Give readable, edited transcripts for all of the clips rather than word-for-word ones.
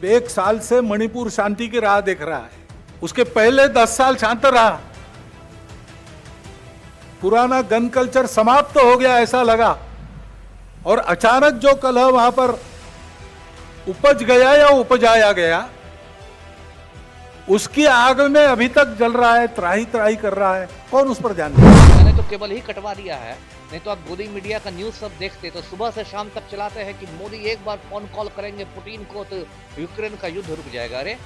एक साल से मणिपुर शांति की राह देख रहा है। उसके पहले 10 साल शांत रहा। पुराना गन कल्चर समाप्त हो गया ऐसा लगा, और अचानक जो कलह वहां पर उपज गया या उपजाया गया, उसकी आग में अभी तक जल रहा है, त्राही त्राही कर रहा है। कौन उस पर ध्यान दे? मैंने तो केबल ही कटवा दिया है, नहीं तो आप मोदी मीडिया का न्यूज सब देखते तो सुबह से शाम तक चलाते हैं कि मोदी एक बार फोन कॉल करेंगे पुतिन को तो यूक्रेन का युद्ध रुक जाएगा। अरे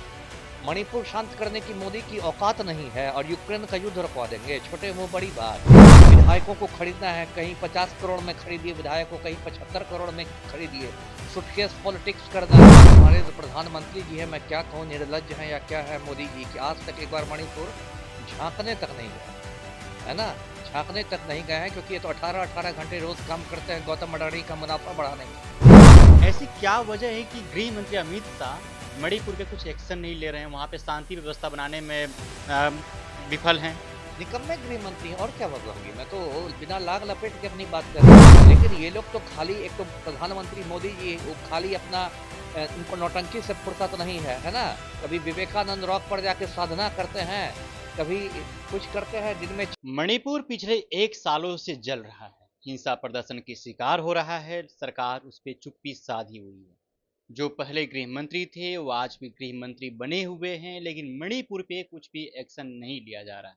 मणिपुर शांत करने की मोदी की औकात नहीं है और यूक्रेन का युद्ध रुकवा देंगे। छोटे मुंह बड़ी बात। विधायकों को खरीदना है, कहीं 50 करोड़ में खरीदिए विधायकों, कहीं 75 करोड़ में खरीदिए। सुटकेस पॉलिटिक्स करना है। हमारे जो प्रधानमंत्री जी है, मैं क्या कहूँ, निर्लज है या क्या है मोदी जी की, आज तक एक बार मणिपुर झांकने तक नहीं गए, है ना, झांकने तक नहीं गए हैं, क्योंकि ये तो 18 घंटे रोज काम करते हैं गौतम अडानी का मुनाफा बढ़ाने की। ऐसी क्या वजह है कि गृह मंत्री अमित शाह मणिपुर पे कुछ एक्शन नहीं ले रहे हैं, वहाँ पे शांति व्यवस्था बनाने में विफल हैं? निकम्मे गृह मंत्री हैं, और क्या वजह होगी। मैं तो बिना लाग लपेट के अपनी बात कर रहा हूँ, लेकिन ये लोग तो खाली, एक तो प्रधानमंत्री मोदी जी वो खाली अपना उनको नौटंकी से फुर्सत नहीं है ना। कभी विवेकानंद रॉक पर जाके साधना करते हैं, कभी कुछ करते हैं दिन में। मणिपुर पिछले 1 सालों से जल रहा है, हिंसा प्रदर्शन की शिकार हो रहा है, सरकार उस पर चुप्पी साधी हुई है। जो पहले गृह मंत्री थे वो आज भी गृह मंत्री बने हुए हैं, लेकिन मणिपुर पे कुछ भी एक्शन नहीं लिया जा रहा है।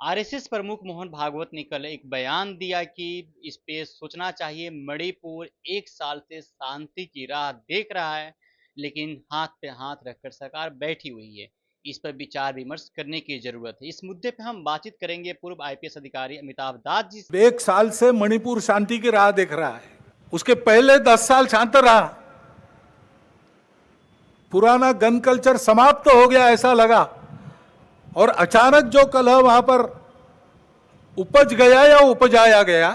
आरएसएस प्रमुख मोहन भागवत ने कल एक बयान दिया कि इस पे सोचना चाहिए। मणिपुर 1 साल से शांति की राह देख रहा है, लेकिन हाथ पे हाथ रखकर सरकार बैठी हुई है। इस पर विचार विमर्श करने की जरूरत है। इस मुद्दे पे हम बातचीत करेंगे पूर्व आईपीएस अधिकारी अमिताभ दास जी से। 1 साल से मणिपुर शांति की राह देख रहा है। उसके पहले 10 साल शांत रहा। पुराना गन कल्चर समाप्त हो गया ऐसा लगा, और अचानक जो कलह वहां पर उपज गया या उपजाया गया,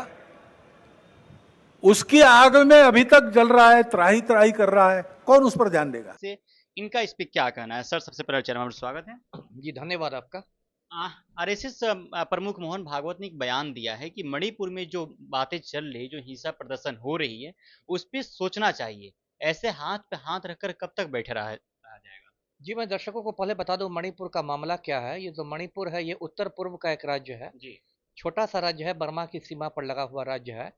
उसकी आग में अभी तक जल रहा है, त्राही त्राही कर रहा है। कौन उस पर ध्यान देगा? इनका इस पे क्या कहना है? सर, सबसे पहले चरण में स्वागत है जी, धन्यवाद आपका। आरएसएस प्रमुख मोहन भागवत ने एक बयान दिया है कि मणिपुर में जो बातें चल रही, जो हिंसा प्रदर्शन हो रही है, उस पर सोचना चाहिए। ऐसे हाथ पे हाथ रखकर कब तक बैठे रहा जाएगा? जी, मैं दर्शकों को पहले बता दूं मणिपुर का मामला क्या है। ये जो मणिपुर है, ये उत्तर पूर्व का एक राज्य है जी। छोटा सा राज्य है, बर्मा की सीमा पर लगा हुआ राज्य है,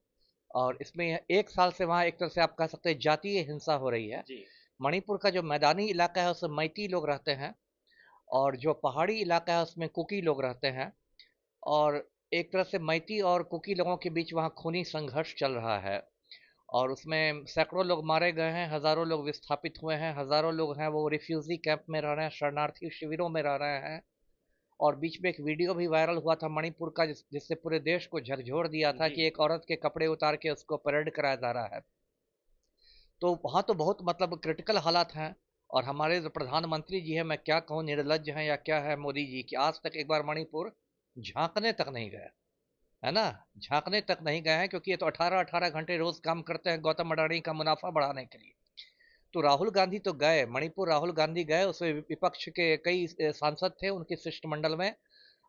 और इसमें 1 साल से वहाँ एक तरह से आप कह सकते हैं जातीय हिंसा हो रही है। जी। मणिपुर का जो मैदानी इलाका है उसमें मैती लोग रहते हैं, और जो पहाड़ी इलाका है उसमें कुकी लोग रहते हैं, और एक तरह से मैती और कुकी लोगों के बीच वहाँ खूनी संघर्ष चल रहा है, और उसमें सैकड़ों लोग मारे गए हैं, हज़ारों लोग विस्थापित हुए हैं, हज़ारों लोग हैं वो रिफ्यूजी कैंप में रह रहे हैं, शरणार्थी शिविरों में रह रहे हैं। और बीच में एक वीडियो भी वायरल हुआ था मणिपुर का, जिससे पूरे देश को झकझोर दिया था कि एक औरत के कपड़े उतार के उसको परेड कराया जा रहा है। तो वहाँ तो बहुत मतलब क्रिटिकल हालात हैं, और हमारे जो प्रधानमंत्री जी हैं, मैं क्या कहूँ, निर्लज हैं या क्या है मोदी जी की, आज तक एक बार मणिपुर झांकने तक नहीं गए, है ना, झांकने तक नहीं गए हैं, क्योंकि ये तो 18 घंटे रोज काम करते हैं गौतम अडानी का मुनाफा बढ़ाने के लिए। तो राहुल गांधी तो गए मणिपुर, राहुल गांधी गए, उसमें विपक्ष के कई सांसद थे उनके शिष्टमंडल में,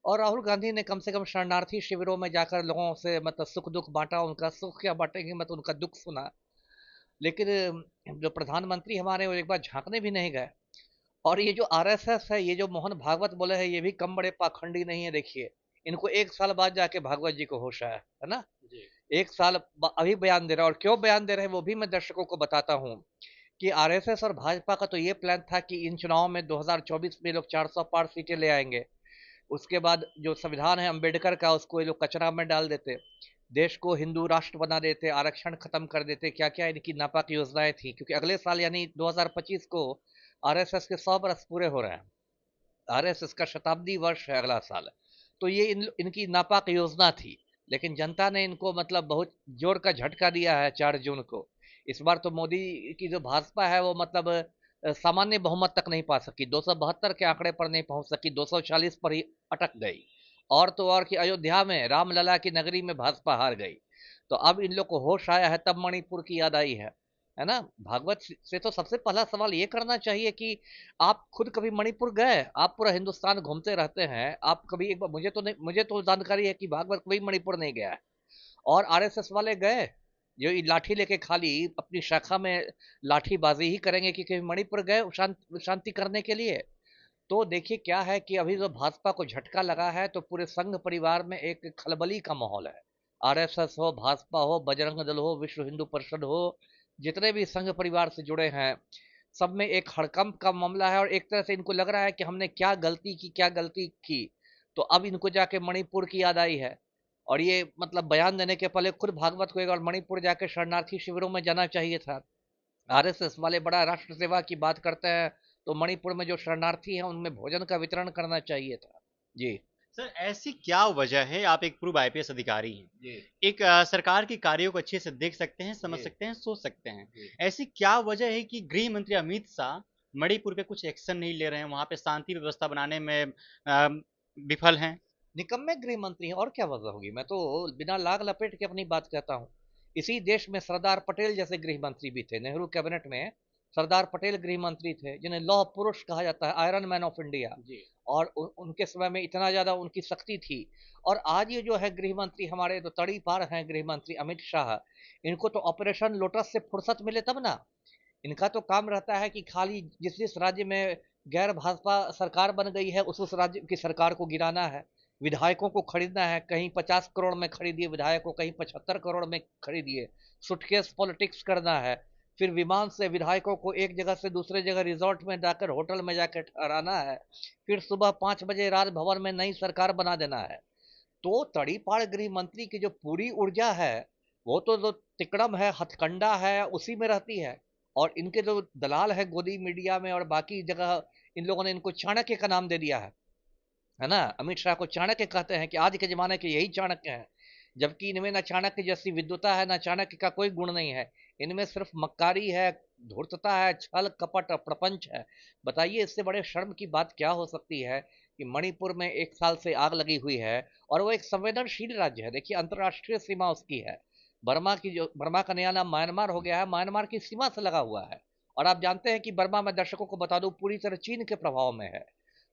और राहुल गांधी ने कम से कम शरणार्थी शिविरों में जाकर लोगों से मतलब सुख दुख बांटा। उनका सुख क्या बांटेंगे, मतलब उनका दुख सुना। लेकिन जो प्रधानमंत्री हमारे वो एक बार झांकने भी नहीं गए। और ये जो आरएसएस है, ये जो मोहन भागवत बोले हैं, ये भी कम बड़े पाखंडी नहीं है। देखिए, इनको 1 साल बाद जाके भागवत जी को होश आया है ना। जी। 1 साल अभी बयान दे रहा है, और क्यों बयान दे रहे हैं वो भी मैं दर्शकों को बताता हूँ। कि आरएसएस और भाजपा का तो ये प्लान था कि इन चुनाव में 2024 में लोग 400 पार सीटें ले आएंगे। उसके बाद जो संविधान है अम्बेडकर का, उसको ये लोग कचरा में डाल देते, देश को हिंदू राष्ट्र बना देते, आरक्षण खत्म कर देते, क्या क्या इनकी नापाक योजनाएं थी। क्योंकि अगले साल यानी 2025 को आरएसएस के 100 बरस पूरे हो रहे हैं। आरएसएस का शताब्दी वर्ष है अगला साल। तो ये इनकी नापाक योजना थी, लेकिन जनता ने इनको मतलब बहुत जोर का झटका दिया है 4 जून को। इस बार तो मोदी की जो भाजपा है वो मतलब सामान्य बहुमत तक नहीं पा सकी, 272 के आंकड़े पर नहीं पहुंच सकी, 240 पर ही अटक गई। और तो और कि अयोध्या में रामलला की नगरी में भाजपा हार गई। तो अब इन लोग को होश आया है, तब मणिपुर की याद आई है ना। भागवत से तो सबसे पहला सवाल ये करना चाहिए कि आप खुद कभी मणिपुर गए? आप पूरा हिंदुस्तान घूमते रहते हैं, आप कभी एक बार, मुझे तो नहीं, मुझे तो जानकारी है कि भागवत कभी मणिपुर नहीं गया है। और आरएसएस वाले गए, जो ये लाठी लेके खाली अपनी शाखा में लाठीबाजी ही करेंगे कि कहीं मणिपुर गए शांति करने के लिए। तो देखिए क्या है कि अभी जो भाजपा को झटका लगा है तो पूरे संघ परिवार में एक खलबली का माहौल है। आरएसएस हो, भाजपा हो, बजरंग दल हो, विश्व हिंदू परिषद हो, जितने भी संघ परिवार से जुड़े हैं, सब में एक हड़कंप का मामला है। और एक तरह से इनको लग रहा है कि हमने क्या गलती की। तो अब इनको जाके मणिपुर की याद आई है, और ये मतलब बयान देने के पहले खुद भागवत को एक बार मणिपुर जाके शरणार्थी शिविरों में जाना चाहिए था। आरएसएस वाले बड़ा राष्ट्र सेवा की बात करते हैं, तो मणिपुर में जो शरणार्थी हैं उनमें भोजन का वितरण करना चाहिए था। जी सर, ऐसी क्या वजह है, आप एक पूर्व आईपीएस अधिकारी हैं, जी एक सरकार के कार्यों को अच्छे से देख सकते हैं, समझ जी सकते हैं, सोच सकते हैं, जी ऐसी क्या वजह है कि गृह मंत्री अमित शाह मणिपुर पे कुछ एक्शन नहीं ले रहे हैं, वहां पे शांति व्यवस्था बनाने में विफल हैं? निकम्मे गृह मंत्री हैं, और क्या वजह होगी। मैं तो बिना लाग लपेट के अपनी बात कहता हूँ। इसी देश में सरदार पटेल जैसे गृह मंत्री भी थे। नेहरू कैबिनेट में सरदार पटेल गृह मंत्री थे, जिन्हें लौह पुरुष कहा जाता है, आयरन मैन ऑफ इंडिया। जी। और उनके समय में इतना ज्यादा उनकी शक्ति थी। और आज ये जो है गृह मंत्री हमारे तो तड़ी पार हैं, गृह मंत्री अमित शाह। इनको तो ऑपरेशन लोटस से फुर्सत मिले तब ना। इनका तो काम रहता है कि खाली जिस जिस राज्य में गैर भाजपा सरकार बन गई है उस राज्य की सरकार को गिराना है। विधायकों को खरीदना है, कहीं 50 करोड़ में खरीदिए विधायक को, कहीं 75 करोड़ में खरीदिए। सुटकेस पॉलिटिक्स करना है। फिर विमान से विधायकों को एक जगह से दूसरे जगह रिजॉर्ट में जाकर होटल में जाकर ठहराना है। फिर सुबह 5 बजे राजभवन में नई सरकार बना देना है। तो तड़ीपार गृह मंत्री की जो पूरी ऊर्जा है, वो तो जो तिकड़म है, हथकंडा है, उसी में रहती है। और इनके जो दलाल है गोदी मीडिया में और बाकी जगह, इन लोगों ने इनको चाणक्य का नाम दे दिया है ना। अमित शाह को चाणक्य कहते हैं कि आज के जमाने के यही चाणक्य हैं। जबकि इनमें ना चाणक्य जैसी विद्वता है, ना चाणक्य का कोई गुण नहीं है। इनमें सिर्फ मक्कारी है, धूर्तता है, छल कपट और प्रपंच है। बताइए इससे बड़े शर्म की बात क्या हो सकती है कि मणिपुर में 1 साल से आग लगी हुई है, और वो एक संवेदनशील राज्य है। देखिए अंतर्राष्ट्रीय सीमा उसकी है। बर्मा का नया नाम म्यांमार हो गया है, म्यांमार की सीमा से लगा हुआ है। और आप जानते हैं कि बर्मा, मैं दर्शकों को बता दूं, पूरी तरह चीन के प्रभाव में है।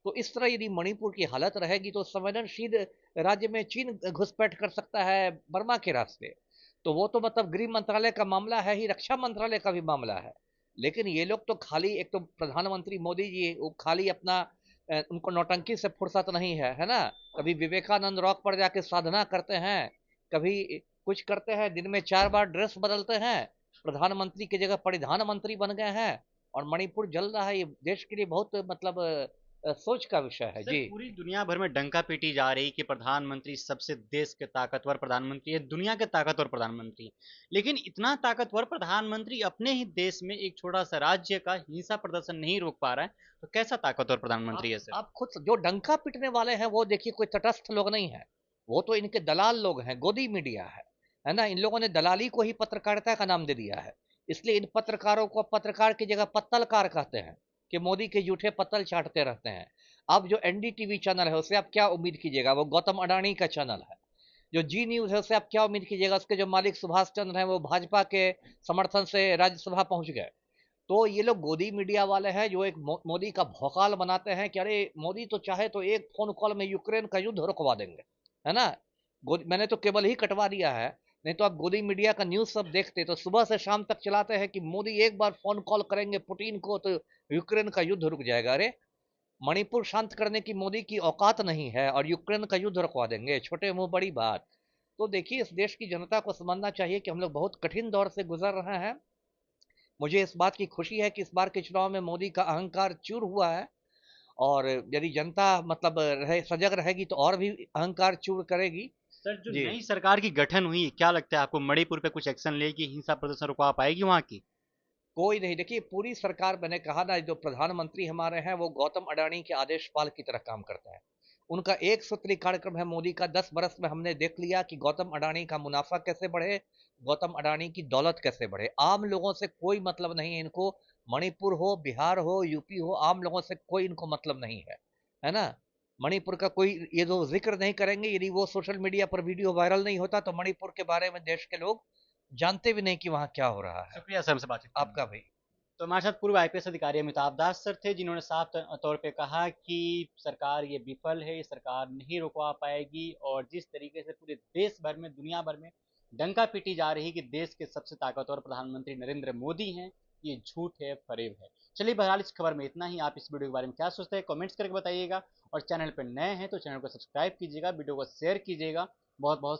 तो इस तरह यदि मणिपुर की हालत रहेगी तो संवेदनशील राज्य में चीन घुसपैठ कर सकता है बर्मा के रास्ते। तो वो तो मतलब गृह मंत्रालय का मामला है ही, रक्षा मंत्रालय का भी मामला है। लेकिन ये लोग तो खाली, एक तो प्रधानमंत्री मोदी जी वो खाली अपना उनको नौटंकी से फुर्सत नहीं है ना। कभी विवेकानंद रॉक पर जाके साधना करते हैं, कभी कुछ करते हैं, दिन में 4 बार ड्रेस बदलते हैं, प्रधानमंत्री की जगह परिधान मंत्री बन गए हैं। और मणिपुर जल रहा है। ये देश के लिए बहुत मतलब सोच का विषय है। सर, जी पूरी दुनिया भर में डंका पीटी जा रही कि प्रधानमंत्री सबसे देश के ताकतवर प्रधानमंत्री है, दुनिया के ताकतवर प्रधानमंत्री है। लेकिन इतना ताकतवर प्रधानमंत्री अपने ही देश में एक छोटा सा राज्य का हिंसा प्रदर्शन नहीं रोक पा रहा है, तो कैसा ताकतवर प्रधानमंत्री है सर? आप खुद जो डंका पीटने वाले हैं वो देखिए कोई तटस्थ लोग नहीं है। वो तो इनके दलाल लोग हैं, गोदी मीडिया है ना। इन लोगों ने दलाली को ही पत्रकारिता का नाम दे दिया है। इसलिए इन पत्रकारों को पत्रकार की जगह पत्तलकार कहते हैं, कि मोदी के जूठे पत्तल चाटते रहते हैं। अब जो एनडीटीवी चैनल है उससे आप क्या उम्मीद कीजिएगा, वो गौतम अडानी का चैनल है। जो जी न्यूज है उससे आप क्या उम्मीद कीजिएगा, उसके जो मालिक सुभाष चंद्र हैं वो भाजपा के समर्थन से राज्यसभा पहुंच गए। तो ये लोग गोदी मीडिया वाले हैं जो एक मोदी का भौकाल बनाते हैं कि अरे मोदी तो चाहे तो एक फोन कॉल में यूक्रेन का युद्ध रुकवा देंगे, है ना। मैंने तो केबल ही कटवा दिया है। नहीं तो आप गोदी मीडिया का न्यूज सब देखते तो सुबह से शाम तक चलाते हैं कि मोदी एक बार फोन कॉल करेंगे पुतिन को तो यूक्रेन का युद्ध रुक जाएगा। अरे मणिपुर शांत करने की मोदी की औकात नहीं है और यूक्रेन का युद्ध रुकवा देंगे, छोटे मुंह बड़ी बात। तो देखिए इस देश की जनता को समझना चाहिए कि हम लोग बहुत कठिन दौर से गुजर रहे हैं। मुझे इस बात की खुशी है कि इस बार के चुनाव में मोदी का अहंकार चूर हुआ है। और यदि जनता मतलब सजग रहेगी तो और भी अहंकार चूर करेगी। सर, जो जी नई सरकार की गठन हुई, क्या लगता है आपको, मणिपुर पे कुछ एक्शन लेगी, हिंसा प्रदर्शन रुकवा पाएगी वहां की? कोई नहीं। देखिए पूरी सरकार, मैंने कहा ना, जो प्रधानमंत्री हमारे हैं वो गौतम अडानी के आदेशपाल की तरह काम करते हैं। उनका एक सूत्री कार्यक्रम है मोदी का। 10 बरस में हमने देख लिया कि गौतम अडानी का मुनाफा कैसे बढ़े, गौतम अडानी की दौलत कैसे बढ़े। आम लोगों से कोई मतलब नहीं है इनको। मणिपुर हो, बिहार हो, यूपी हो, आम लोगों से कोई इनको मतलब नहीं है ना। मणिपुर का कोई ये जो जिक्र नहीं करेंगे, यदि वो सोशल मीडिया पर वीडियो वायरल नहीं होता तो मणिपुर के बारे में देश के लोग जानते भी नहीं कि वहाँ क्या हो रहा है। शुक्रिया सर, हमसे बातचीत करने आपका के लिए। भी। तो हमारे साथ पूर्व आईपीएस अधिकारी अमिताभ दास सर थे, जिन्होंने साफ तौर पे कहा कि सरकार ये विफल है, ये सरकार नहीं रुकवा पाएगी, और जिस तरीके से पूरे देश भर में, दुनिया भर में डंका पीटी जा रही कि देश के सबसे ताकतवर प्रधानमंत्री नरेंद्र मोदी हैं, ये झूठ है, फरेब है। चलिए बहरहाल इस खबर में इतना ही। आप इस वीडियो के बारे में क्या सोचते हैं कमेंट्स करके बताइएगा, और चैनल पर नए हैं तो चैनल को सब्सक्राइब कीजिएगा, वीडियो को शेयर कीजिएगा। बहुत बहुत